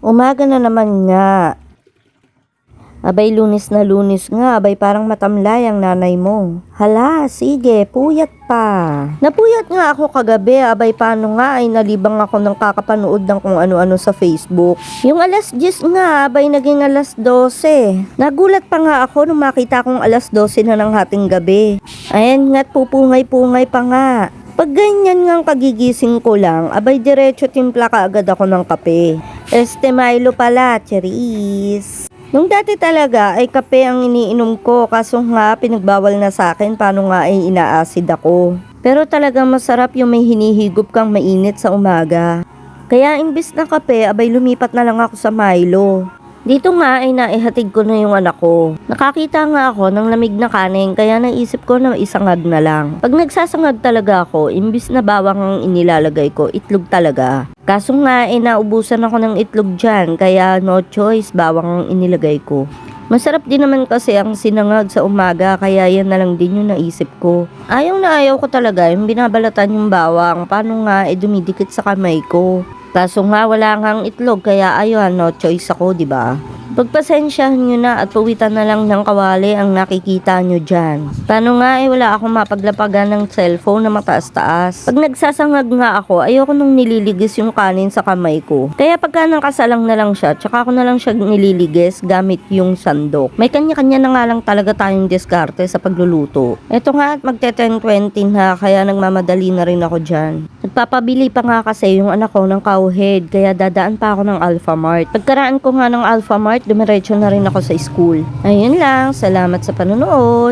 Umaga na naman nga. Abay, Lunes na Lunes nga. Abay, parang matamlay ang nanay mo. Hala, sige, puyat pa. Napuyat nga ako kagabi. Abay, paano nga ay nalibang ako ng kakapanood ng kung ano-ano sa Facebook. Yung alas 10 nga, abay, naging alas 12. Nagulat pa nga ako nung makita kong alas 12 na ng hating gabi. Ayan nga't pupungay-pungay pa nga. Pag ganyan nga kagigising ko lang, abay diretso timpla ka agad ako ng kape. Milo pala, cheris. Nung dati talaga ay kape ang iniinom ko, kaso nga pinagbawal na sa akin paano nga ay inaasid ako. Pero talagang masarap yung may hinihigop kang mainit sa umaga. Kaya imbis na kape, abay lumipat na lang ako sa Milo. Dito nga ay naihatid ko na yung anak ko. Nakakita nga ako ng lamig na kanin kaya naisip ko na isangag na lang. Pag nagsasangag talaga ako, imbis na bawang ang inilalagay ko, itlog talaga. Kaso nga ay naubusan ako ng itlog dyan kaya no choice, bawang ang inilagay ko. Masarap din naman kasi ang sinangag sa umaga kaya yan na lang din yung naisip ko. Ayaw na ayaw ko talaga yung binabalatan yung bawang, paano nga dumidikit sa kamay ko. Kaso nga wala ngang itlog kaya ayun, no choice ako, di ba? Pagpasensyahan nyo na at pawitan na lang ng kawali ang nakikita nyo dyan. Paano nga wala akong mapaglapagan ng cellphone na mataas-taas. Pag nagsasangag nga ako, ayoko nung nililigis yung kanin sa kamay ko. Kaya pagka nakasalang na lang siya, tsaka ako na lang siya nililigis gamit yung sandok. May kanya-kanya na nga lang talaga tayong diskarte sa pagluluto. Eto nga at magte-10:20 na kaya nagmamadali na rin ako dyan. Nagpapabili pa nga kasi yung anak ko ng cowhead kaya dadaan pa ako ng Alfamart. Pagkaraan ko nga ng Alfamart, dumiretso na rin ako sa school. Ayun lang, salamat sa panonood.